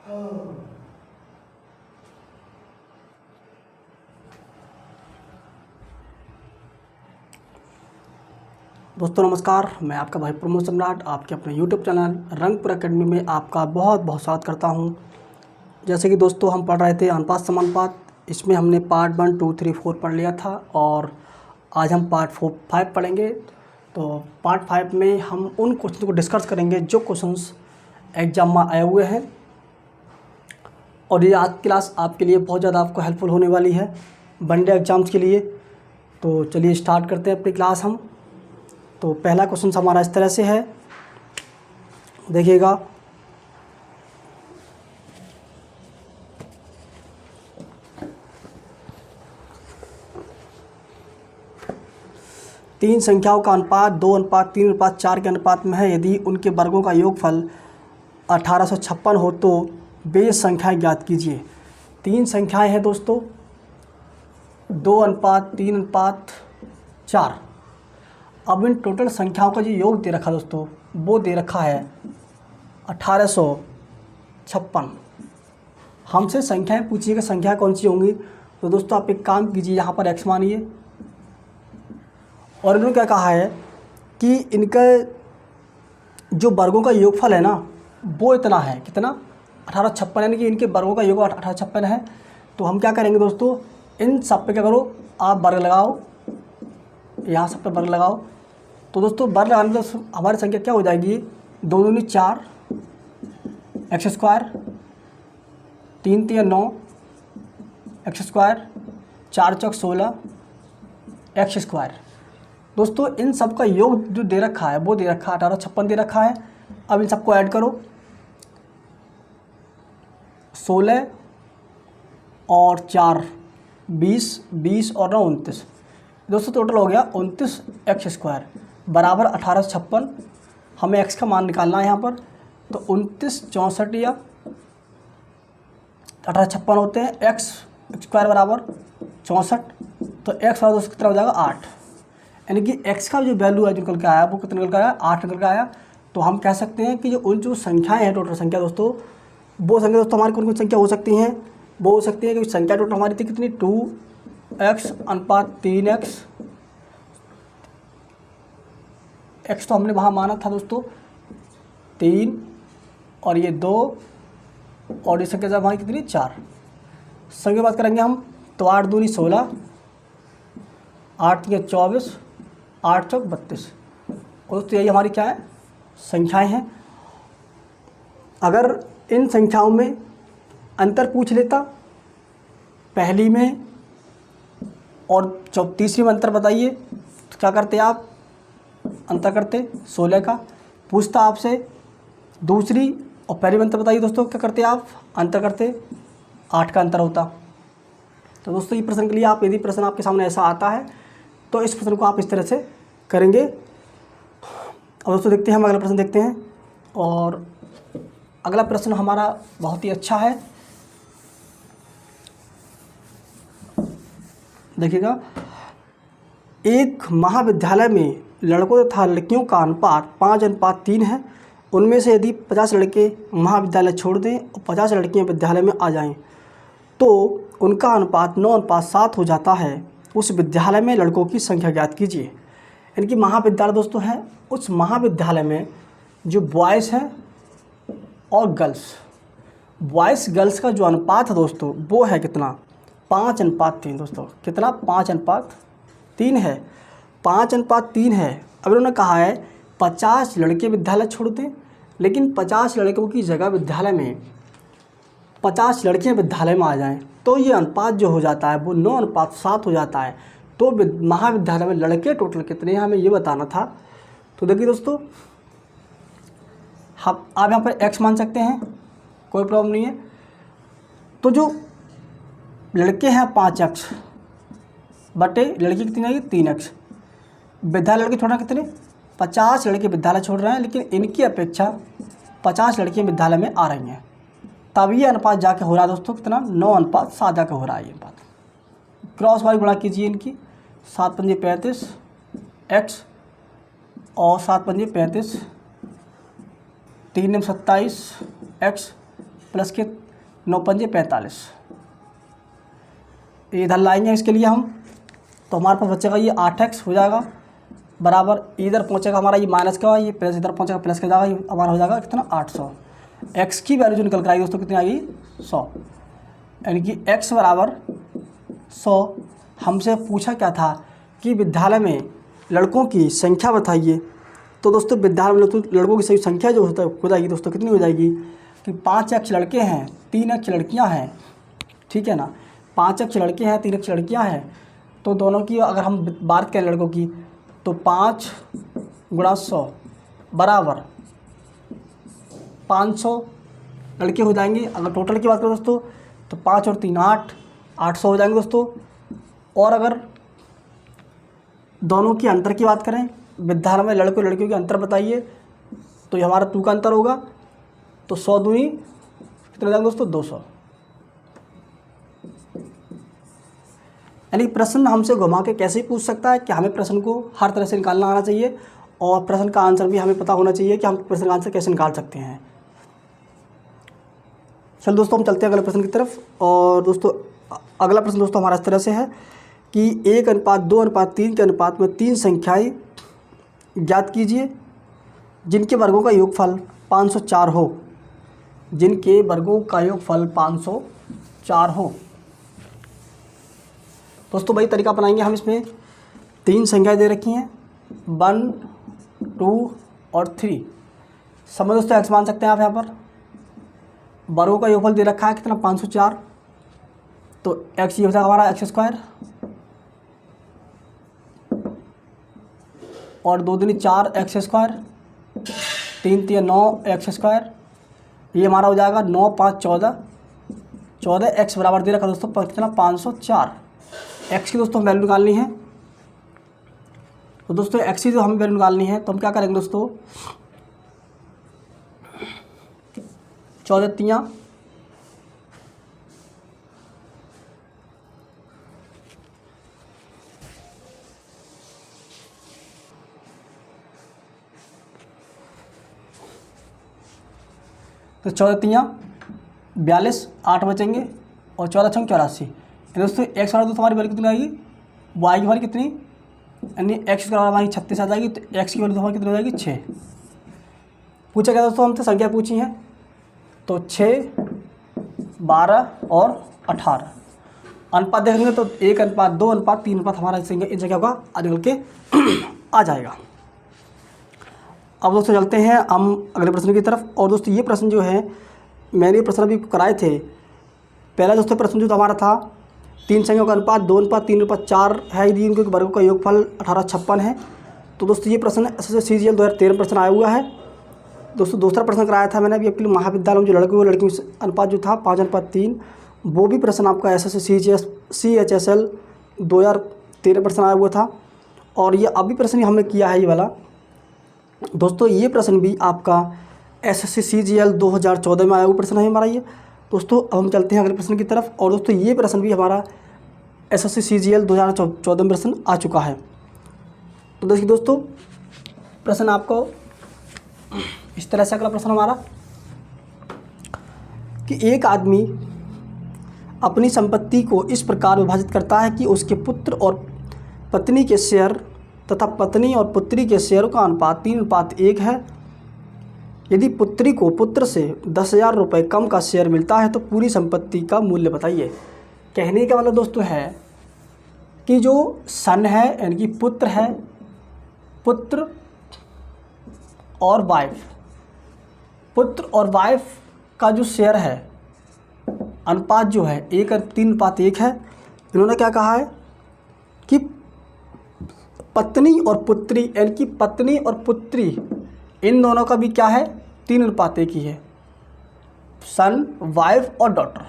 दोस्तों नमस्कार, मैं आपका भाई प्रमोद सम्राट आपके अपने यूट्यूब चैनल रंगपुर एकेडमी में आपका बहुत बहुत स्वागत करता हूं। जैसे कि दोस्तों हम पढ़ रहे थे अनुपात समानुपात। इसमें हमने पार्ट 1, 2, 3, 4 पढ़ लिया था और आज हम पार्ट 5 पढ़ेंगे। तो पार्ट 5 में हम उन क्वेश्चन को डिस्कस करेंगे जो क्वेश्चंस एग्जाम में आए हुए हैं, और ये आज की क्लास आपके लिए बहुत ज़्यादा आपको हेल्पफुल होने वाली है वनडे एग्ज़ाम्स के लिए। तो चलिए स्टार्ट करते हैं अपनी क्लास हम। तो पहला क्वेश्चन हमारा इस तरह से है, देखिएगा। तीन संख्याओं का अनुपात 2:3:4 के अनुपात में है। यदि उनके वर्गों का योगफल 1856 हो तो वे संख्याएं ज्ञात कीजिए। तीन संख्याएं हैं दोस्तों, 2:3:4। अब इन टोटल संख्याओं का जो योग दे रखा दोस्तों, वो दे रखा है 1856। हमसे संख्याएं पूछिएगा संख्या कौन सी होंगी। तो दोस्तों आप एक काम कीजिए, यहाँ पर x मानिए, और इन्होंने क्या कहा है कि इनका जो वर्गों का योगफल है ना वो इतना है, कितना 1856, यानी कि इनके वर्गों का योग 1856 है। तो हम क्या करेंगे दोस्तों, इन सब पे क्या करो, आप वर्ग लगाओ, यहाँ सब पे वर्ग लगाओ। तो दोस्तों वर्ग लगाने से हमारी संख्या क्या हो जाएगी, 2 दूनी 4 x स्क्वायर, 3 3 9 x स्क्वायर, 4 चौक 16 x स्क्वायर। दोस्तों इन सब का योग जो दे रखा है वो दे रखा है 1856 दे रखा है। अब इन सबको ऐड करो, 16 और 4 20, 20 और 9 29। दोस्तों टोटल हो गया 29 x स्क्वायर बराबर 1856। हमें x का मान निकालना है यहाँ पर। तो 29 64 या 1856 होते हैं, x स्क्वायर बराबर 64। तो x वाला दोस्तों कितना हो जाएगा 8, यानी कि x का जो वैल्यू है जो निकल के आया वो कितना निकल के आया, 8 निकल के आया। तो हम कह सकते हैं कि जो संख्याएँ हैं, टोटल संख्या दोस्तों, वो संख्या दोस्तों हमारी कौन कौन संख्या हो सकती हैं, वो हो सकती है कि संख्या टोटल हमारी थी कितनी, 2x/3x। x तो हमने वहाँ माना था दोस्तों 3, और ये 2, और ये संख्या हमारी कितनी 4। संख्या बात करेंगे हम, तो 8 दूनी 16, 8 3 24, 8 चौक 32। और दोस्तों यही हमारी क्या है, संख्याएं हैं। अगर इन संख्याओं में अंतर पूछ लेता, पहली में और तीसरी में अंतर बताइए, तो क्या करते आप, अंतर करते 16 का। पूछता आपसे दूसरी और पहली में अंतर बताइए दोस्तों, क्या करते आप, अंतर करते 8 का अंतर होता। तो दोस्तों ये प्रश्न के लिए आप, यदि प्रश्न आपके सामने ऐसा आता है तो इस प्रश्न को आप इस तरह से करेंगे। और दोस्तों देखते हैं हम अगला प्रश्न देखते हैं। और अगला प्रश्न हमारा बहुत ही अच्छा है, देखिएगा। एक महाविद्यालय में लड़कों तथा लड़कियों का अनुपात 5:3 है। उनमें से यदि 50 लड़के महाविद्यालय छोड़ दें और 50 लड़कियां विद्यालय में आ जाएं, तो उनका अनुपात 9:7 हो जाता है। उस विद्यालय में लड़कों की संख्या ज्ञात कीजिए। यानी कि महाविद्यालय दोस्तों है, उस महाविद्यालय में जो बॉयज़ हैं और बॉयज़ गर्ल्स का जो अनुपात है दोस्तों वो है कितना, 5:3 दोस्तों। कितना, 5:3 है, 5:3 है। अब उन्होंने कहा है 50 लड़के विद्यालय छोड़ दें, लेकिन 50 लड़कों की जगह विद्यालय में 50 लड़कियां विद्यालय में आ जाएं, तो ये अनुपात जो हो जाता है वो 9:7 हो जाता है। तो महाविद्यालय में लड़के टोटल कितने हैं हमें ये बताना था। तो देखिए दोस्तों, हम आप यहाँ पर x मान सकते हैं, कोई प्रॉब्लम नहीं है। तो जो लड़के हैं 5x बटे लड़की कितनी आएगी 3x। विद्यालय लड़के छोड़ रहे हैं कितने, 50 लड़के विद्यालय छोड़ रहे हैं, लेकिन इनकी अपेक्षा 50 लड़कियां विद्यालय में आ रही हैं। तब ये अनुपात जाके हो रहा है दोस्तों कितना, 9:7 जाके हो रहा है ये अनुपात। क्रॉस वाली गुणा कीजिए इनकी, 7 पंजे 35 x और 7 पंजे 35, 3 27 x प्लस के 9 पंजे 45, ये इधर लाएंगे इसके लिए हम, तो हमारे पास बचेगा ये 8x हो जाएगा बराबर, इधर पहुंचेगा हमारा ये माइनस का, ये प्लस इधर पहुंचेगा प्लस का जाएगा, ये हमारा हो जाएगा कितना 800। x की वैल्यू जो निकल कर आएगी दोस्तों कितनी आएगी 100, यानी कि x बराबर 100। हमसे पूछा क्या था कि विद्यालय में लड़कों की संख्या बताइए, तो दोस्तों विद्यालय में लड़कों की सही संख्या जो हो जाएगी दोस्तों कितनी हो जाएगी कि 5x लड़के हैं 3x लड़कियां हैं, ठीक है ना, 5x लड़के हैं 3x लड़कियां हैं, तो दोनों की अगर हम बात करें लड़कों की तो 5 गुणा 100 बराबर 500 लड़के हो जाएंगे। अगर टोटल की बात करें दोस्तों तो 5 और 3 8, 800 हो जाएंगे दोस्तों। और अगर दोनों की अंतर की बात करें, विद्यालय में लड़कों लड़कियों के अंतर बताइए, तो ये हमारा 2 का अंतर होगा, तो 100 दूनी कितने हो जाएंगे दोस्तों 200। यानी प्रश्न हमसे घुमा के कैसे पूछ सकता है कि हमें प्रश्न को हर तरह से निकालना आना चाहिए, और प्रश्न का आंसर भी हमें पता होना चाहिए कि हम प्रश्न का आंसर कैसे निकाल सकते हैं। चलो दोस्तों हम चलते हैं अगले प्रश्न की तरफ। और दोस्तों अगला प्रश्न दोस्तों हमारा इस तरह से है कि 1:2:3 के अनुपात में 3 संख्याएं ज्ञात कीजिए जिनके वर्गों का योगफल 504 हो, जिनके वर्गों का योगफल 504 हो। दोस्तों वही तरीका अपनाएंगे हम। इसमें 3 संख्याएं दे रखी हैं 1, 2 और 3। समय दोस्तों x मान सकते हैं आप यहाँ पर। वर्गों का योगफल दे रखा है कितना 504, तो x ये हो जाएगा हमारा x² और 2 दूनी 4 x², 3 3 9 x², ये हमारा हो जाएगा 9 5 14, 14 x बराबर दे रखा दोस्तों कितना 504। x की दोस्तों वैल्यू निकालनी है, तो दोस्तों x की जो हमें वैल्यू निकालनी है तो हम क्या करेंगे दोस्तों 14 3 तो 14 3 42, 8 बचेंगे और 14 6 84। दोस्तों x वाला दोस्तों हमारी वैल्यू कितनी आएगी, y की वैल्यू कितनी, यानी x की हमारी 36 आ जाएगी, तो x की वैल्यू हमारी कितनी हो जाएगी 6। पूछा गया दोस्तों हमसे संख्या पूछी है, तो 6 12 और 18। अनुपात देखेंगे तो 1:2:3 हमारा इन संख्या का निकल के आ जाएगा। अब दोस्तों चलते हैं हम अगले प्रश्न की तरफ। और दोस्तों ये प्रश्न जो है मैंने प्रश्न अभी कराए थे। पहला दोस्तों प्रश्न जो हमारा था 3 संख्याओं का अनुपात 2:3:4 है यदि इनके वर्गों का योगफल 1856 है। तो दोस्तों ये प्रश्न SSC CGL 2013 प्रश्न आया हुआ है। दोस्तों दूसरा प्रश्न कराया था मैंने अभी आपके लिए महाविद्यालय में जो लड़के और लड़कियों अनुपात जो था 5:3, वो भी प्रश्न आपका SSC CHSL 2013 प्रश्न आया हुआ था। और ये अभी प्रश्न हमने किया है ये वाला दोस्तों, ये प्रश्न भी आपका SSC CGL 2014 में आया हुआ प्रश्न है हमारा ये। दोस्तों अब हम चलते हैं अगले प्रश्न की तरफ। और दोस्तों ये प्रश्न भी हमारा SSC CGL 2014 में प्रश्न आ चुका है। तो देखिए दोस्तों प्रश्न आपको इस तरह से अगला प्रश्न हमारा कि एक आदमी अपनी संपत्ति को इस प्रकार विभाजित करता है कि उसके पुत्र और पत्नी के शेयर तथा पत्नी और पुत्री के शेयरों का अनुपात 3:1 है। यदि पुत्री को पुत्र से 10,000 रुपये कम का शेयर मिलता है तो पूरी संपत्ति का मूल्य बताइए। कहने का मतलब दोस्तों है कि जो सन है यानी कि पुत्र है, पुत्र और वाइफ, पुत्र और वाइफ का जो शेयर है अनुपात जो है 3:1 है। इन्होंने क्या कहा है कि पत्नी और पुत्री यानी कि पत्नी और पुत्री इन दोनों का भी क्या है 3:1 ही है। सन, वाइफ और डॉटर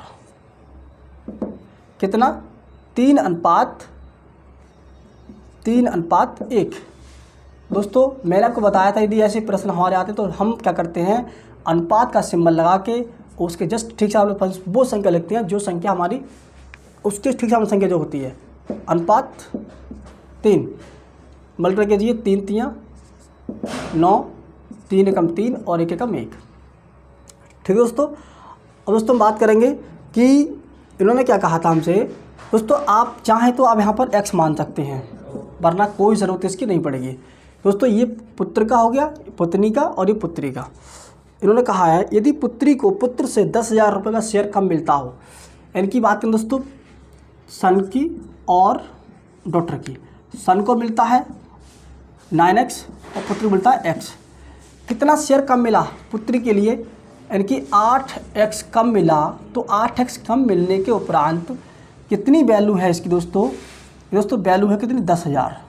कितना 3:1। दोस्तों मैंने आपको बताया था यदि ऐसे प्रश्न हमारे आते तो हम क्या करते हैं अनुपात का सिंबल लगा के उसके जस्ट ठीक से आप लोग वो संख्या लिखते हैं जो संख्या हमारी उसके ठीक से संख्या जो होती है अनुपात 3 मल्टीप्लाई कीजिए 3 3 9, 3 एकम 3 और 1 एकम 1। ठीक है दोस्तों। अब दोस्तों हम बात करेंगे कि इन्होंने क्या कहा था हमसे। दोस्तों आप चाहें तो आप यहाँ पर x मान सकते हैं, वरना कोई ज़रूरत इसकी नहीं पड़ेगी। दोस्तों ये पुत्र का हो गया, पत्नी का, और ये पुत्री का। इन्होंने कहा है यदि पुत्री को पुत्र से 10,000 रुपये का शेयर कम मिलता हो, इनकी बात करें दोस्तों सन की और डॉटर की। सन को मिलता है 9x और पुत्री को मिलता है x। कितना शेयर कम मिला पुत्री के लिए, यानी कि 8x कम मिला। तो 8x कम मिलने के उपरांत कितनी वैल्यू है इसकी दोस्तों, वैल्यू है कितनी, 10,000।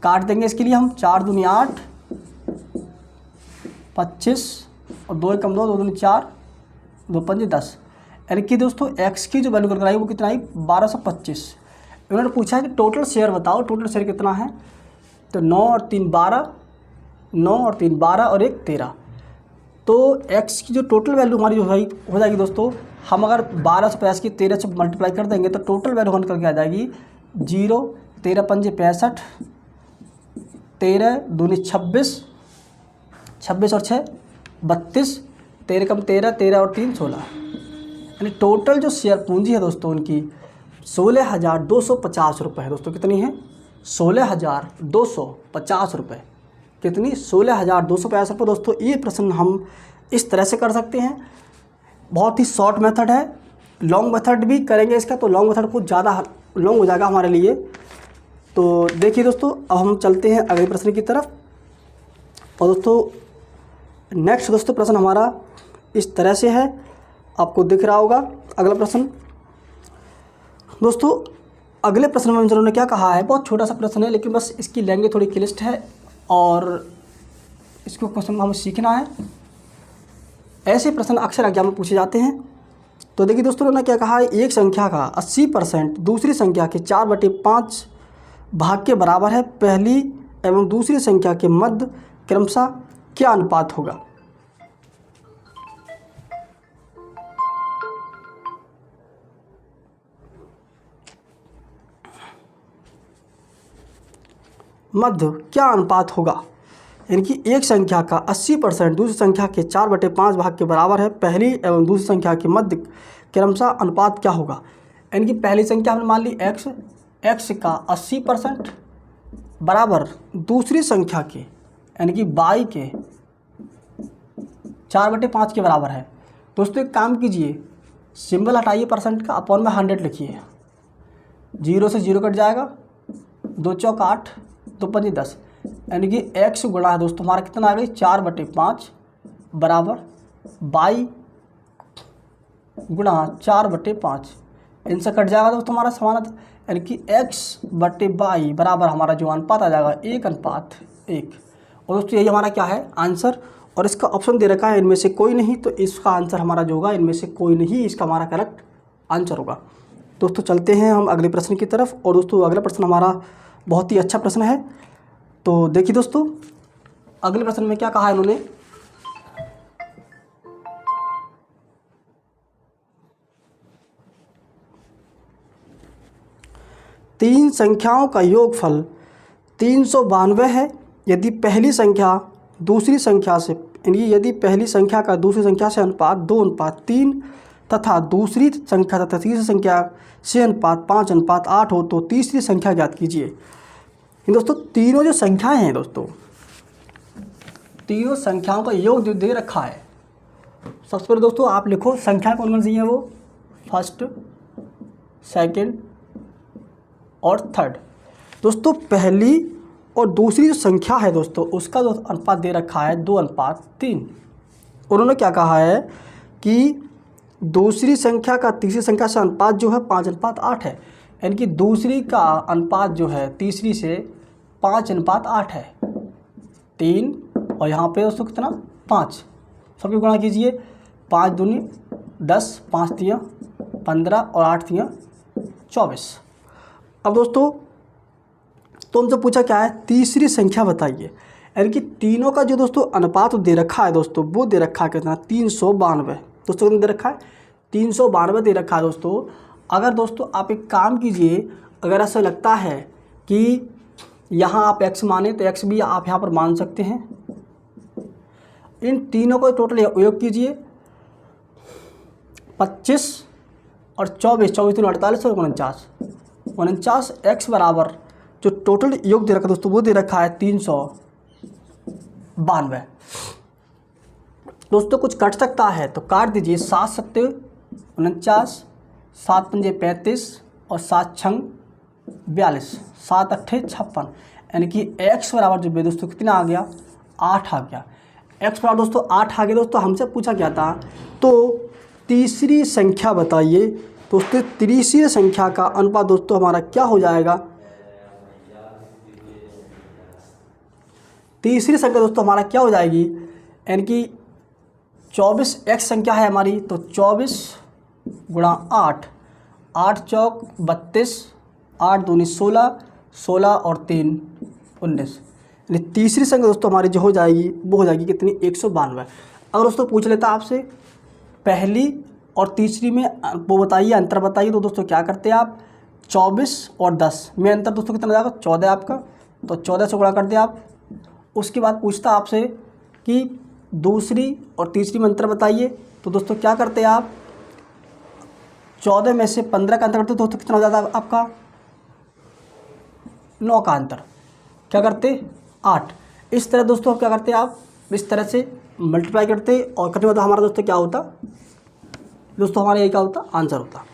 काट देंगे इसके लिए हम, 4 दूनी 8, 25 और 2 कम 2, 2 दूनी 4, 2 पंजे 10। यानी कि दोस्तों x की जो वैल्यू करके आई वो कितना आई, 1225। इन्होंने पूछा है कि टोटल शेयर बताओ, टोटल शेयर कितना है। तो 9 और 3 12, 9 और 3 12 और 1 13। तो x की जो टोटल वैल्यू हमारी हो जाएगी दोस्तों, हम अगर 1250 की 13 से मल्टीप्लाई कर देंगे तो टोटल वैल्यू हम करके आ जाएगी 0, 13 पंजे 65, 13 दूनी 26, 26 और 6 32, 13 कम 13, 13 और 3 16। यानी टोटल जो शेयर पूंजी है दोस्तों उनकी 16,250 रुपये है दोस्तों। कितनी है, 16,250 रुपये। कितनी, 16,250 रुपये। दोस्तों ये प्रश्न हम इस तरह से कर सकते हैं, बहुत ही शॉर्ट मेथड है। लॉन्ग मेथड भी करेंगे इसका तो लॉन्ग मेथड कुछ ज़्यादा लॉन्ग हो जाएगा हमारे लिए। तो देखिए दोस्तों अब हम चलते हैं अगले प्रश्न की तरफ। और दोस्तों नेक्स्ट दोस्तों प्रश्न हमारा इस तरह से है, आपको दिख रहा होगा अगला प्रश्न। दोस्तों अगले प्रश्न में इन्होंने क्या कहा है, बहुत छोटा सा प्रश्न है लेकिन बस इसकी लैंग्वेज थोड़ी क्लिष्ट है और इसको क्वेश्चन हमें सीखना है। ऐसे प्रश्न अक्सर एग्जाम में पूछे जाते हैं। तो देखिए दोस्तों उन्होंने क्या कहा है, एक संख्या का 80% दूसरी संख्या के 4/5 भाग के बराबर है, पहली एवं दूसरी संख्या के मध्य क्रमशः क्या अनुपात होगा। मध्य क्या अनुपात होगा, यानी कि एक संख्या का 80% दूसरी संख्या के 4/5 भाग के बराबर है, पहली एवं दूसरी संख्या के मध्य क्रमशः अनुपात क्या होगा। यानी कि पहली संख्या हमने मान ली x का 80% बराबर दूसरी संख्या के यानी कि y के 4/5 के बराबर है। दोस्तों एक काम कीजिए, सिंबल हटाइए परसेंट का, अपॉन में 100 लिखिए, 0 से 0 कट जाएगा, 2 चौक 8, 2 पंजे 10। यानी कि x गुणा है दोस्तों हमारा कितना आ गई 4/5 बराबर y गुणा 4/5, इनसे कट जाएगा दोस्तों हमारा समानता। यानी कि x/y बराबर हमारा जो अनुपात आ जाएगा 1:1। और दोस्तों यही हमारा क्या है आंसर। और इसका ऑप्शन दे रखा है इनमें से कोई नहीं, तो इसका आंसर हमारा जो होगा इनमें से कोई नहीं, इसका हमारा करेक्ट आंसर होगा। दोस्तों चलते हैं हम अगले प्रश्न की तरफ। और दोस्तों अगला प्रश्न हमारा बहुत ही अच्छा प्रश्न है। तो देखिए दोस्तों अगले प्रश्न में क्या कहा है इन्होंने, तीन संख्याओं का योगफल 392 है यदि पहली संख्या दूसरी संख्या से, यदि पहली संख्या का दूसरी संख्या से अनुपात 2:3 तथा दूसरी संख्या तथा तीसरी संख्या से अनुपात 5:8 हो तो तीसरी संख्या ज्ञात कीजिए। दोस्तों तीनों जो संख्याएं हैं दोस्तों, तीनों संख्याओं का योग जो दे रखा है, सबसे पहले दोस्तों आप लिखो संख्या कौन कौन सी है, वो फर्स्ट, सेकंड और थर्ड। दोस्तों पहली और दूसरी जो संख्या है दोस्तों उसका जो अनुपात दे रखा है 2:3। उन्होंने क्या कहा है कि दूसरी संख्या का तीसरी संख्या से अनुपात जो है 5:8 है। यानी कि दूसरी का अनुपात जो है तीसरी से 5:8 है, 3 और यहाँ पे दोस्तों कितना 5, सबकी गुणा कीजिए, 5 दूनी 10, 5 तियाँ 15 और 8 तियाँ 24। अब दोस्तों तो हमसे पूछा क्या है, तीसरी संख्या बताइए। यानी कि तीनों का जो दोस्तों अनुपात दे रखा है दोस्तों, वो दे रखा है कितना 392। दोस्तों कितना दे रखा है 392 दे रखा है दोस्तों। अगर दोस्तों आप एक काम कीजिए, अगर ऐसा लगता है कि यहाँ आप x माने तो x भी आप यहाँ पर मान सकते हैं। इन तीनों को टोटल योग कीजिए, 25 और 24, 24 3 48 और 49 x बराबर जो टोटल योग दे रखा है दोस्तों वो दे रखा है 392। दोस्तों कुछ कट सकता है तो काट दीजिए। 7 सत्ते 49, 7 पंजे 35 और 7 छंग 42, 7 अट्ठे 56, यानी कि x बराबर जो है दोस्तों कितना आ गया, 8 आ गया। x बराबर दोस्तों 8 आ गया। दोस्तों हमसे पूछा गया था तो तीसरी संख्या बताइए। दोस्तों तीसरी संख्या का अनुपात दोस्तों हमारा क्या हो जाएगा। तीसरी संख्या दोस्तों हमारा क्या हो जाएगी, यानी कि 24 x संख्या है हमारी, तो 24 गुणा 8, 8 चौक 32, 8 दूनी 16, 16 और 3 19, यानी तीसरी संख्या दोस्तों हमारी जो हो जाएगी वो हो जाएगी कितनी, 192। अगर दोस्तों पूछ लेता आपसे पहली और तीसरी में वो बताइए, अंतर बताइए, तो दोस्तों क्या करते हैं आप, 24 और 10 में अंतर दोस्तों कितना हो जाएगा, 14 आपका, तो 14 से गुणा कर दिया आप। उसके बाद पूछता आपसे कि दूसरी और तीसरी में अंतर बताइए, तो दोस्तों क्या करते हैं आप, 14 में से 15 का अंतर करते तो कितना हो जाता है आपका, 9 का अंतर, क्या करते 8। इस तरह दोस्तों क्या करते आप, इस तरह से मल्टीप्लाई करते और करने के बाद हमारा दोस्तों क्या होता, दोस्तों हमारा यही क्या होता, आंसर होता।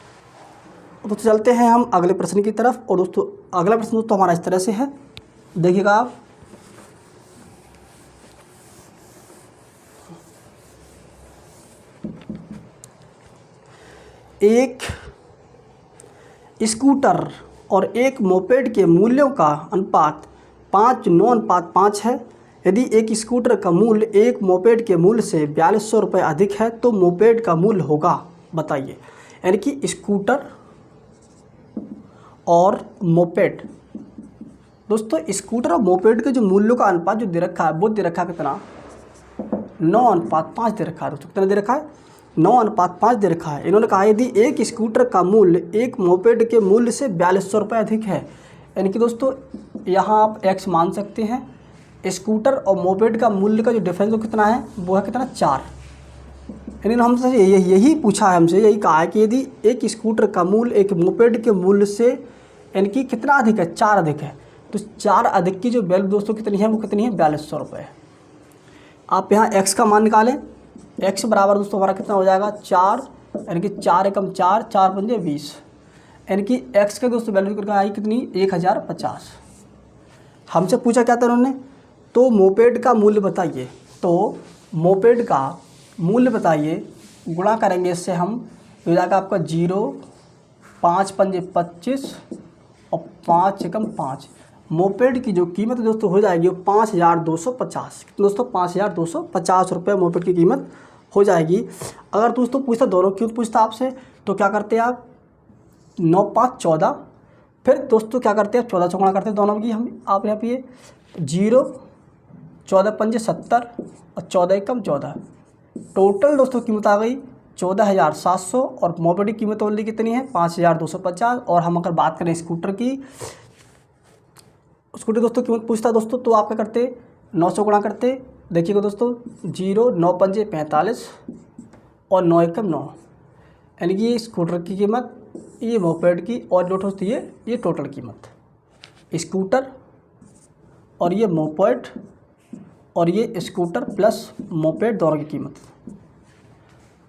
तो चलते हैं हम अगले प्रश्न की तरफ। और दोस्तों अगला प्रश्न दोस्तों हमारा इस तरह से है, देखिएगा आप, एक स्कूटर और एक मोपेड के मूल्यों का अनुपात 5:9:5 है। यदि एक स्कूटर का मूल्य एक मोपेड के मूल्य से 4200 रुपये अधिक है तो मोपेड का मूल्य होगा, बताइए। यानी कि स्कूटर और मोपेड, दोस्तों स्कूटर और मोपेड के जो मूल्यों का अनुपात जो दे रखा है वो दे रखा है कितना, 9:5 दे रखा है। दोस्तों कितना दे रखा है, 9:5 दे रखा है। इन्होंने कहा यदि एक स्कूटर का मूल्य एक मोपेड के मूल्य से 4200 रुपये अधिक है, यानी कि दोस्तों यहाँ आप x मान सकते हैं। स्कूटर और मोपेड का मूल्य का जो डिफरेंस वो कितना है, वो है कितना, 4। यानी हमसे यही पूछा है, हमसे यही कहा है कि यदि एक स्कूटर का मूल्य एक मोपेड के मूल्य से यानी कि कितना अधिक है, 4 अधिक है, तो 4 अधिक की जो वैल्यू दोस्तों कितनी है, वो कितनी है, 4200 रुपये। आप यहाँ x का मान निकालें, x बराबर दोस्तों हमारा कितना हो जाएगा, 4, यानी कि 4 एकम 4, 4 पंजे 20, यानी कि x का दोस्तों वैल्यू करके आई कितनी, 1050। हमसे पूछा क्या था उन्होंने, तो मोपेड का मूल्य बताइए। तो मोपेड का मूल्य बताइए, गुणा करेंगे इससे हम, हो जाएगा आपका 0, 5 पंजे 25 और 5 एकम 5। मोपेड की जो कीमत दोस्तों हो जाएगी वो 5250, दोस्तों 5250 रुपये मोपेड की कीमत हो जाएगी। अगर दोस्तों पूछता दोनों क्यों पूछता आपसे, तो क्या करते हैं आप, 9 5 14, फिर दोस्तों क्या करते हैं 14 से गुणा करते हैं दोनों की हम, आप यहाँ पे 0, 14 पंजे 70 और 14 एकम 14, टोटल दोस्तों कीमत आ गई 14700। और मोपेड की कीमत ओनली कितनी है, 5250। और हम अगर बात करें स्कूटर की, स्कूटर दोस्तों कीमत पूछता दोस्तों, तो आप क्या करते, 9 से गुणा करते, देखिएगा दोस्तों 0, 9 पंजे 45 और 9 एकम 9, यानी कि ये स्कूटर की कीमत, ये मोपेड की, और जो होती है ये टोटल कीमत, स्कूटर और ये मोपेड और ये स्कूटर प्लस मोपेड दोनों की कीमत।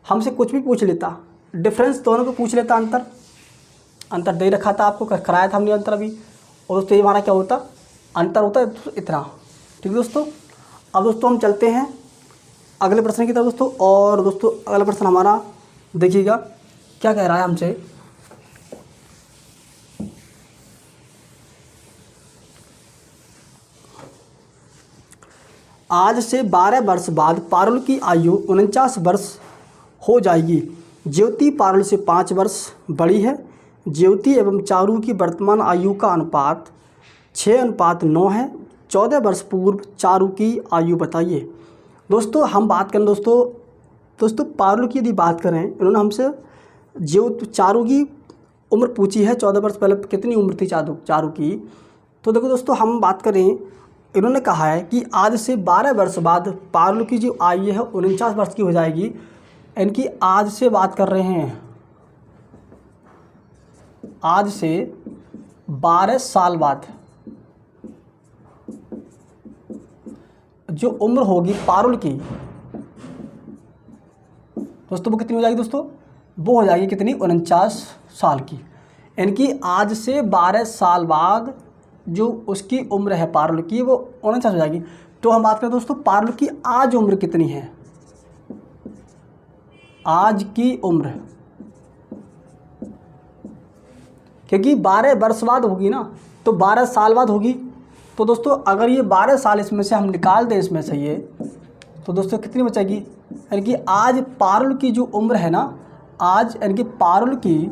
हमसे कुछ भी पूछ लेता, डिफरेंस दोनों को पूछ लेता, अंतर दे रखा था आपको, कराया था हमने अंतर अभी, और दोस्तों ये हमारा क्या होता, अंतर होता है इतना, ठीक है दोस्तों। अब दोस्तों हम चलते हैं अगले प्रश्न की तरफ दोस्तों। और दोस्तों अगला प्रश्न हमारा देखिएगा क्या कह रहा है हमसे, आज से 12 वर्ष बाद पारुल की आयु 49 वर्ष हो जाएगी। ज्योति पारुल से 5 वर्ष बड़ी है। ज्योति एवं चारू की वर्तमान आयु का अनुपात 6:9 है। 14 वर्ष पूर्व चारू की आयु बताइए। दोस्तों हम बात करें दोस्तों पारुल की यदि बात करें, इन्होंने हमसे चारू की उम्र पूछी है, 14 वर्ष पहले कितनी उम्र थी चारू की। तो देखो दोस्तों हम बात करें, इन्होंने कहा है कि आज से 12 वर्ष बाद पारुल की जो आयु है 49 वर्ष की हो जाएगी। इनकी आज से बात कर रहे हैं, आज से 12 साल बाद जो उम्र होगी पारुल की दोस्तों, वो कितनी हो जाएगी दोस्तों? वो हो जाएगी कितनी? 49 साल की। इनकी आज से 12 साल बाद जो उसकी उम्र है पारुल की, वो 49 हो जाएगी। तो हम बात करें दोस्तों पारुल की आज उम्र कितनी है। आज की उम्र, क्योंकि 12 वर्ष बाद होगी ना, तो 12 साल बाद होगी। तो दोस्तों अगर ये 12 साल इसमें से हम निकाल दें इसमें से ये, तो दोस्तों कितनी बचेगी? यानी कि आज पारुल की जो उम्र है ना, आज यानी कि पारुल की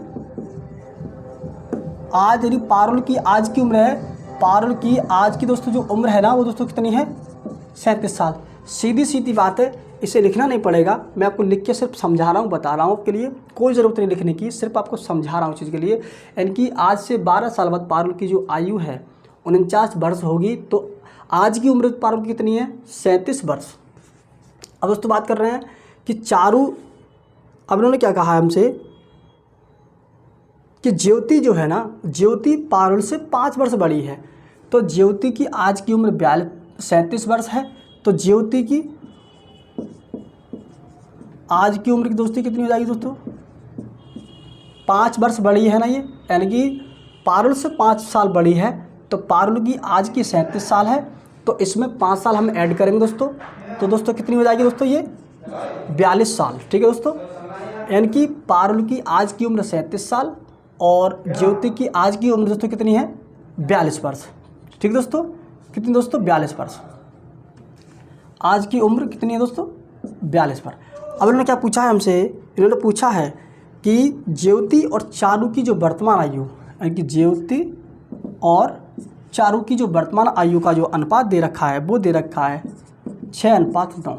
आज यानी पारुल की आज की उम्र है, पारुल की आज की दोस्तों जो उम्र है ना, वो दोस्तों कितनी है? 37 साल। सीधी सीधी बात है, इसे लिखना नहीं पड़ेगा, मैं आपको लिख के सिर्फ समझा रहा हूँ, बता रहा हूँ आपके लिए, कोई ज़रूरत नहीं लिखने की, सिर्फ आपको समझा रहा हूँ चीज़ के लिए। यानी कि आज से 12 साल बाद पारुल की जो आयु है 49 वर्ष होगी। तो आज की उम्र पारुल की कितनी है? 37 वर्ष। अब दोस्तों बात कर रहे हैं कि चारू, अब इन्होंने क्या कहा है हमसे कि ज्योति जो है ना, ज्योति पारुल से 5 वर्ष बड़ी है। तो ज्योति की आज की उम्र 37 वर्ष है। तो ज्योति की आज की उम्र की दोस्ती कितनी हो जाएगी दोस्तों? 5 वर्ष बड़ी है ना ये, यानी कि पारुल से 5 साल बड़ी है। तो पारुल की आज की 37 साल है, तो इसमें 5 साल हम ऐड करेंगे दोस्तों। तो दोस्तों कितनी हो जाएगी दोस्तों? ये 42 साल। ठीक है दोस्तों, यानी कि पारुल की आज की उम्र 37 साल और ज्योति की आज की उम्र दोस्तों कितनी है? 42 वर्ष। ठीक दोस्तों, कितनी दोस्तों? 42 वर्ष। आज की उम्र कितनी है दोस्तों? 42 वर्ष। अब इन्होंने क्या पूछा है हमसे? इन्होंने पूछा है कि ज्योति और चारू की जो वर्तमान आयु, यानी कि ज्योति और चारू की जो वर्तमान आयु का जो अनुपात दे रखा है, वो दे रखा है 6:9।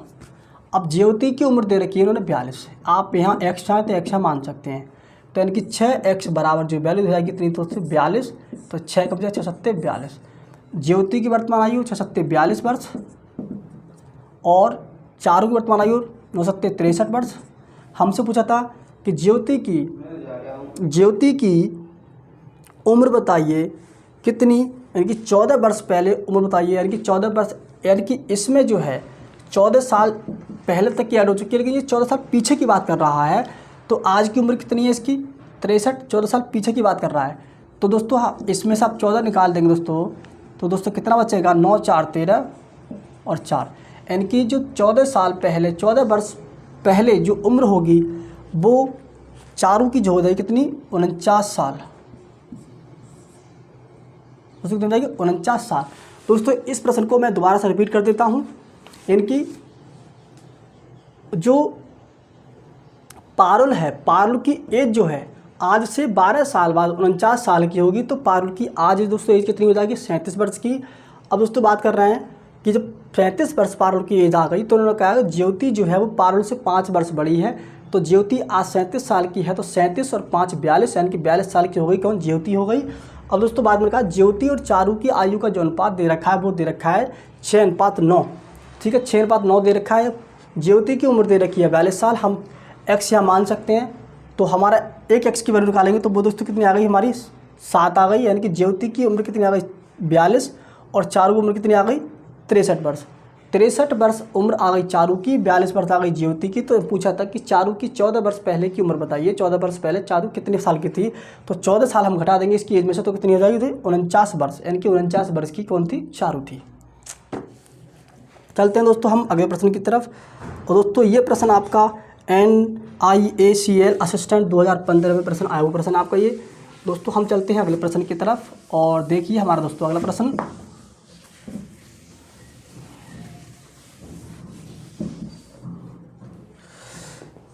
अब ज्योति की उम्र दे रखी है इन्होंने 42। आप यहाँ x चाहें तो x मान सकते हैं। तो यानी कि 6x बराबर जो वैल्यू हो जाएगी कितनी दोस्तों? 42। तो 6 कब जाए? 6 सत्ते 42। ज्योति की वर्तमान आयु 6 सत्ते 42 वर्ष और चारू की वर्तमान आयु 9 सत्ते 63 वर्ष। हमसे पूछा था कि ज्योति की उम्र बताइए कितनी, यानी कि 14 वर्ष पहले उम्र बताइए, यानी कि 14 वर्ष, यानी कि इसमें जो है 14 साल पहले तक की ऐड हो चुकी है, लेकिन ये 14 साल पीछे की बात कर रहा है। तो आज की उम्र कितनी है इसकी? 63। 14 साल पीछे की बात कर रहा है। तो दोस्तों हाँ, इसमें से आप 14 निकाल देंगे दोस्तों, तो दोस्तों कितना बचेगा? 9 4 13 और 4, यानी कि जो 14 साल पहले, 14 वर्ष पहले जो उम्र होगी वो चारू की जो हो जाएगी कितनी? 49 साल। दोस्तों कितनी जाएगी? 49 साल। दोस्तों इस प्रश्न को मैं दोबारा से रिपीट कर देता हूँ। इनकी जो पारुल है, पारुल की एज जो है आज से 12 साल बाद 49 साल की होगी। तो पारुल की आज दोस्तों एज कितनी हो जाएगी? 37 वर्ष की। अब दोस्तों बात कर रहे हैं कि जब 35 वर्ष पारुल की एज आ गई, तो उन्होंने कहा ज्योति जो है वो पारुल से 5 वर्ष बड़ी है। तो ज्योति आज 37 साल की है, तो 37 और 5 42, यानी कि 42 साल की हो गई। कौन? ज्योति हो गई। अब दोस्तों बाद में कहा ज्योति और चारू की आयु का जो अनुपात दे रखा है वो दे रखा है 6:9। ठीक है, 6:9 दे रखा है। ज्योति की उम्र दे रखी है 42 साल। हम x यहाँ मान सकते हैं, तो हमारा एक x की वैल्यू निकालेंगे तो वो दोस्तों कितनी आ गई? हमारी 7 आ गई। यानी कि ज्योति की उम्र कितनी आ गई? 42 और चारू की उम्र कितनी आ गई? 63 वर्ष। 63 वर्ष उम्र आ गई चारू की, 42 वर्ष आ गई ज्योति की। तो पूछा था कि चारू की 14 वर्ष पहले की उम्र बताइए। 14 वर्ष पहले चारू कितने साल की थी? तो 14 साल हम घटा देंगे इसकी एज में से, तो कितनी हो जाएगी? 49 वर्ष, यानी कि 49 वर्ष की कौन थी? चारू थी। चलते हैं दोस्तों हम अगले प्रश्न की तरफ। और दोस्तों ये प्रश्न आपका NIACL असिस्टेंट 2015 में प्रश्न आया हुआ प्रश्न आपका ये। दोस्तों हम चलते हैं अगले प्रश्न की तरफ और देखिए हमारा दोस्तों अगला प्रश्न।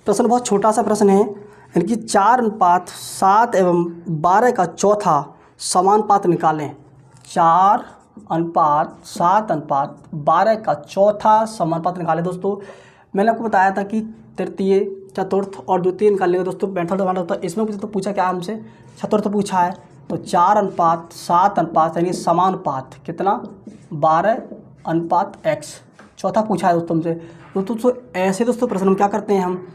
प्रश्न बहुत छोटा सा प्रश्न है, यानी कि 4:7 एवं 12 का चौथा समानुपात निकालें। 4:7:12 का चौथा समानुपात निकालें। दोस्तों मैंने आपको बताया था कि तृतीय, चतुर्थ और द्वितीय निकालने का दोस्तों मेथड होता है। इसमें मुझे तो पूछा क्या हमसे? चतुर्थ पूछा है। तो 4:7 यानी समानुपात कितना? 12:x। चौथा पूछा है दोस्तों हमसे। दोस्तों ऐसे दोस्तों प्रश्न हम क्या करते हैं, हम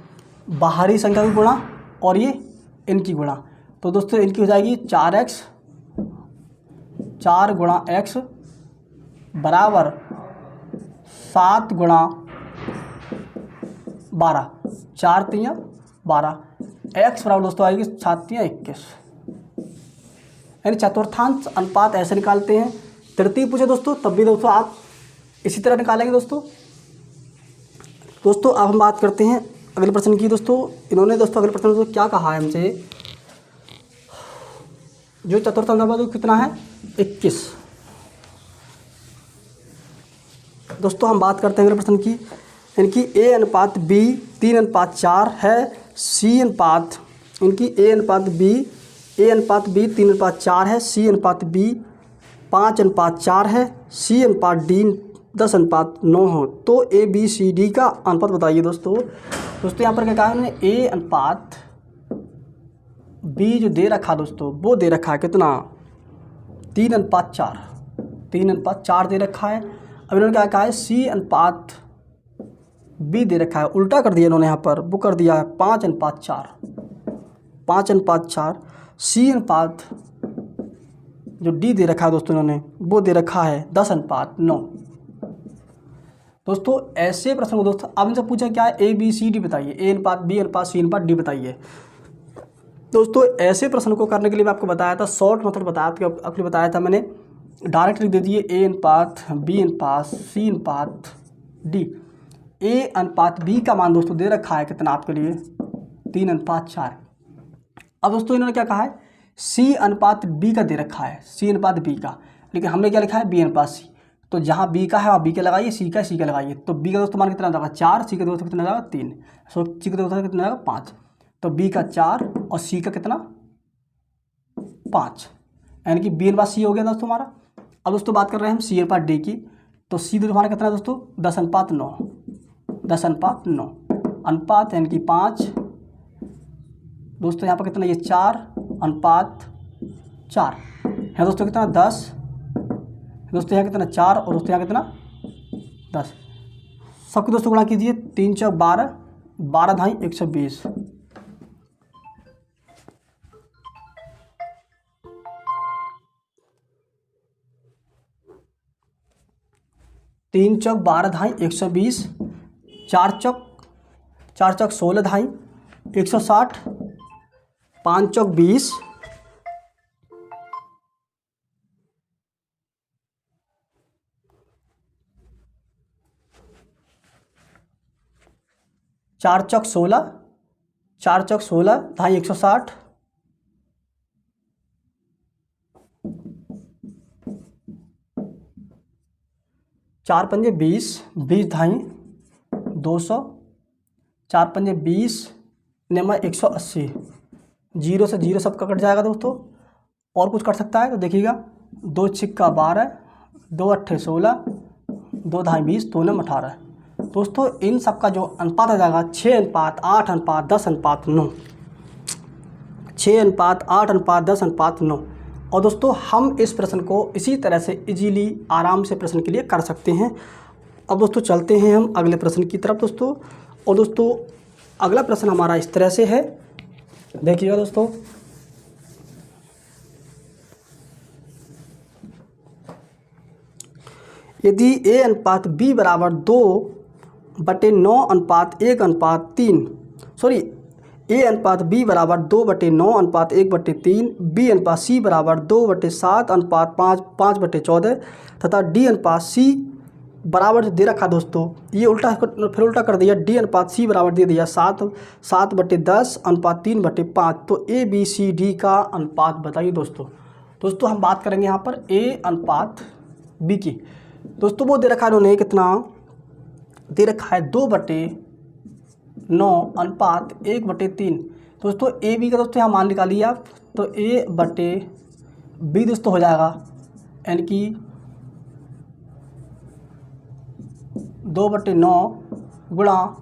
बाहरी संख्या की गुणा और ये इनकी गुणा। तो दोस्तों इनकी हो जाएगी 4x, 4 गुणा x बराबर 7 गुणा 12, 4 तियाँ 12, x बराबर दोस्तों आएगी 7 तियाँ 21। यानी चतुर्थांश अनुपात ऐसे निकालते हैं। तृतीय पूछे दोस्तों तब भी दोस्तों आप इसी तरह निकालेंगे दोस्तों। अब हम बात करते हैं अगले प्रश्न की। दोस्तों इन्होंने दोस्तों अगले प्रश्न में क्या कहा है हमसे, जो चतुर्थ अनुपात कितना है 21। दोस्तों हम बात करते हैं अगले प्रश्न की, इनकी a अनुपात b 3:4 है, c अनुपात इनकी a अनुपात b 3:4 है, c अनुपात b 5:4 है, c अनुपात d 10:9 हो, तो a b c d का अनुपात बताइए। दोस्तों यहाँ पर क्या कहा है उन्होंने, a अनुपात b जो दे रखा दोस्तों वो दे रखा है कितना 3:4, 3:4 दे रखा है। अब इन्होंने क्या कहा है c अनुपात b दे रखा है, उल्टा कर दिया इन्होंने, यहाँ पर वो कर दिया है 5:4, 5:4। c अनुपात जो d दे रखा है दोस्तों इन्होंने वो दे रखा है 10:9। दोस्तों ऐसे प्रश्न को दोस्तों अब इनसे पूछा क्या है a b c d बताइए, a अनुपात b अनुपात c अनुपात d बताइए। दोस्तों ऐसे प्रश्न को करने के लिए मैं आपको बताया था, शॉर्ट मेथड बताया था, आपको बताया था मैंने, डायरेक्ट लिख दे दिए a अनुपात b अनुपात c अनुपात d। a अनुपात b का मान दोस्तों दे रखा है कितना आपके लिए 3:4। अब दोस्तों इन्होंने क्या कहा है c अनुपात b का दे रखा है, c अनुपात b का, लेकिन हमने क्या लिखा है b अनुपात c। तो जहाँ b का है वहाँ b का लगाइए, c का लगाइए। तो b का दोस्तों मान कितना जाएगा 4, c का दोस्तों कितना जाएगा 3, c का दोस्तों कितना जाएगा 5। तो b का 4 और c का कितना 5, यानी कि b अनुपात c हो गया दोस्तों हमारा। अब दोस्तों बात कर रहे हैं हम c अनुपात d की, तो c दोस्तों हमारा कितना है दोस्तों 10:9, 10:9 अनुपात यानी कि 5। दोस्तों यहाँ पर कितना ये 4:4 है दोस्तों, कितना 10 दोस्तों, यहाँ कितना 4 और दोस्तों यहाँ कितना 10। सबको दोस्तों गुणा कीजिए, 3 × 12, 12 × 120। 3 × 12 = 120, 4 × 16 = 160, 5 × 20, 4 × 16, 4 × 16 = 160, 4 × 5 = 20, 20 = 200, 4 × 5 = 20, 180। 0 से 0 सबका कट जाएगा दोस्तों, और कुछ कट सकता है तो देखिएगा, 2 × 6 = 12, 2 × 8 = 16, 2 × 20, 2 × 18। दोस्तों इन सब का जो अनुपात आ जाएगा 6:8:10:9, 6:8:10:9। और दोस्तों हम इस प्रश्न को इसी तरह से इजीली आराम से प्रश्न के लिए कर सकते हैं। अब दोस्तों चलते हैं हम अगले प्रश्न की तरफ दोस्तों। और दोस्तों अगला प्रश्न हमारा इस तरह से है, देखिएगा दोस्तों, यदि a अनुपात b बराबर 2/9:1/3, सॉरी a अनुपात b बराबर 2/9:1/3, b अनुपात c बराबर 2/7:5/14 तथा d अनुपात c बराबर दे रखा दोस्तों, ये उल्टा फिर उल्टा कर दिया, d अनुपात c बराबर दे दिया 7/10:3/5। तो a b c d का अनुपात बताइए दोस्तों। हम बात करेंगे यहाँ पर a अनुपात b की। दोस्तों वो दे रखा है उन्होंने कितना दे रखा है 2/9:1/3। दोस्तों ए बी का दोस्तों यहाँ मान निकालिए आप, तो a/b दोस्तों हो जाएगा, यानी कि 2/9 गुणा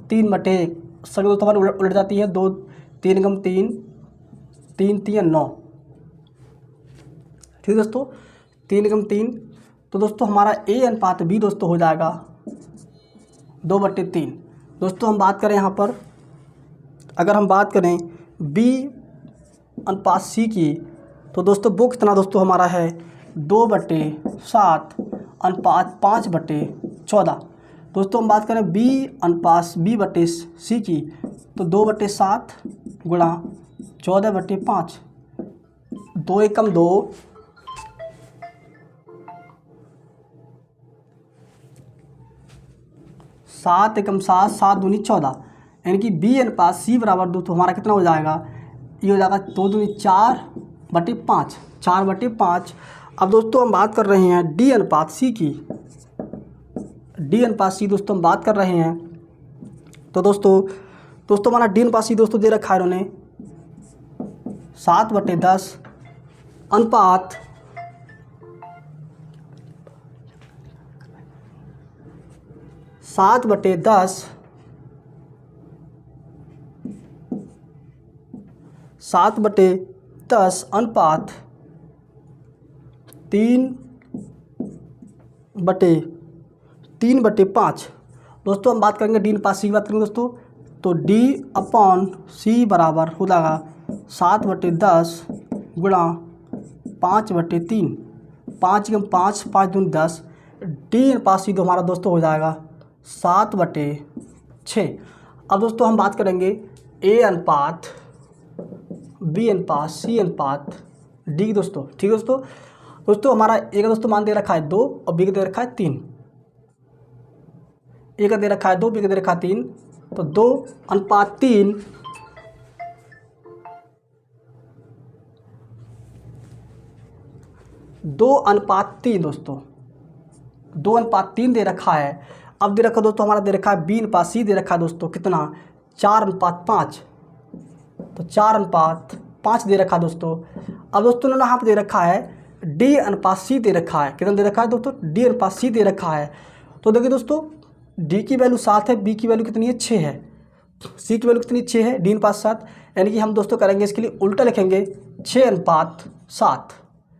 3/1। सभी दोस्तों हमारी उलट जाती है, 2 3 × 3 3 3 9, ठीक दोस्तों, 3 × 3। तो दोस्तों हमारा a अनुपात b दोस्तों हो जाएगा 2/3। दोस्तों हम बात करें यहाँ पर अगर हम बात करें B अनुपात C की, तो दोस्तों वो कितना दोस्तों हमारा है 2/7 अनुपात 5/14। दोस्तों हम बात करें B/C की, तो 2/7 गुणा 14/5, 2 एकम 2, 7 एकम 7, 7 दूनी 14, यानी कि B/C बराबर दोस्तों हमारा कितना हो जाएगा, ये हो जाएगा 2 दूनी 4/5, 4/5। अब दोस्तों हम बात कर रहे हैं D/C की, D/C दोस्तों हम बात कर रहे हैं, तो दोस्तों हमारा D/C दोस्तों दे रखा है इन्होंने 7/10 अनुपात 7/10, 7/10 अनुपात 3/5। दोस्तों हम बात करेंगे D/C की बात करेंगे दोस्तों, तो D/C बराबर हो जाएगा 7/10 गुणा 5/3, 5 एकम 5, 5 दूनी 10, D/C तो हमारा दोस्तों हो जाएगा 7/6। अब दोस्तों हम बात करेंगे A अनुपात B अनुपात C अनुपात D की दोस्तों, ठीक है दोस्तों हमारा A का दोस्तों मान दे रखा है 2 और B का दे रखा है 3। A का दे रखा है 2, B का दे रखा है 3, तो 2/3, 2/3 दोस्तों, 2/3 दे रखा है। अब दे रखा दोस्तों हमारा दे रखा है B/C दे रखा है दोस्तों कितना 4/5, तो 4/5 दे रखा है दोस्तों। अब दोस्तों ने यहाँ पर दे रखा है D/C दे रखा है, कितना दे रखा है दोस्तों D/C दे रखा है। तो देखिए दोस्तों D की वैल्यू 7 है, B की वैल्यू कितनी है 6 है, C की वैल्यू कितनी 6 है D/7, यानी कि हम दोस्तों करेंगे इसके लिए उल्टा लिखेंगे 6/7।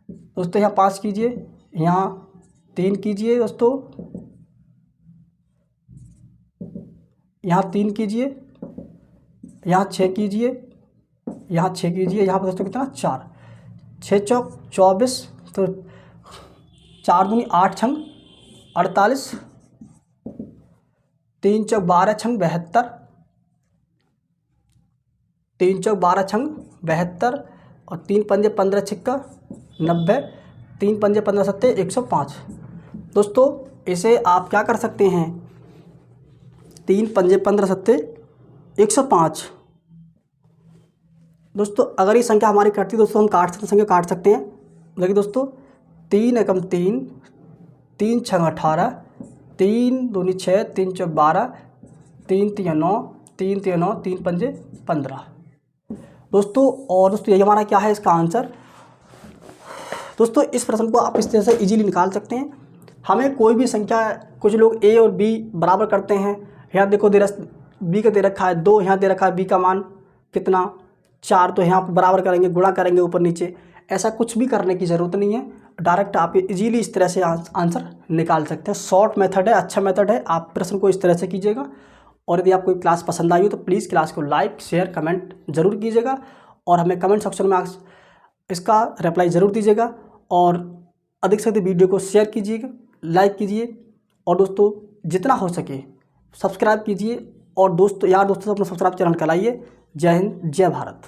दोस्तों यहाँ 5 कीजिए, यहाँ 3 कीजिए दोस्तों, यहाँ 3 कीजिए, यहाँ 6 कीजिए, यहाँ 6 कीजिए, यहाँ पर दोस्तों कितना 4, 6 चौक 24, तो 4 दूनी 8 छंग 48, 3 चौक 12 छंग 72, 3 चौक 12 छंग 72, और 3 पंजे 15 छिक्का 90, 3 पंजे 15 सत्ते 105। दोस्तों इसे आप क्या कर सकते हैं, 3 पंजे 15 सत्ते 105। दोस्तों अगर ये संख्या हमारी कटती दोस्तों हम संख्या काट सकते हैं। देखिए दोस्तों 3 एकम 3, 3 छंग 18, 3 दूनी 6, 3 चौक 12, 3 तिया 9, 3 तिया 9, 3 पंजे 15 दोस्तों। और दोस्तों यही हमारा क्या है इसका आंसर। दोस्तों इस प्रश्न को आप इस तरह से इजीली निकाल सकते हैं। हमें कोई भी संख्या, कुछ लोग A और B बराबर करते हैं, यहाँ देखो B का दे रखा है 2, यहाँ दे रखा है B का मान कितना 4, तो यहाँ पर बराबर करेंगे, गुणा करेंगे ऊपर नीचे। ऐसा कुछ भी करने की ज़रूरत नहीं है, डायरेक्ट आप इजीली इस तरह से आंसर निकाल सकते हैं। शॉर्ट मेथड है, अच्छा मेथड है, आप प्रश्न को इस तरह से कीजिएगा। और यदि आपको क्लास पसंद आई हो तो प्लीज़ क्लास को लाइक शेयर कमेंट ज़रूर कीजिएगा, और हमें कमेंट सेक्शन में इसका रिप्लाई ज़रूर दीजिएगा, और अधिक से अधिक वीडियो को शेयर कीजिएगा, लाइक कीजिए, और दोस्तों जितना हो सके सब्सक्राइब कीजिए, और दोस्तों यार दोस्तों अपना सब्सक्राइब चैनल कराइए। जय हिंद, जय भारत।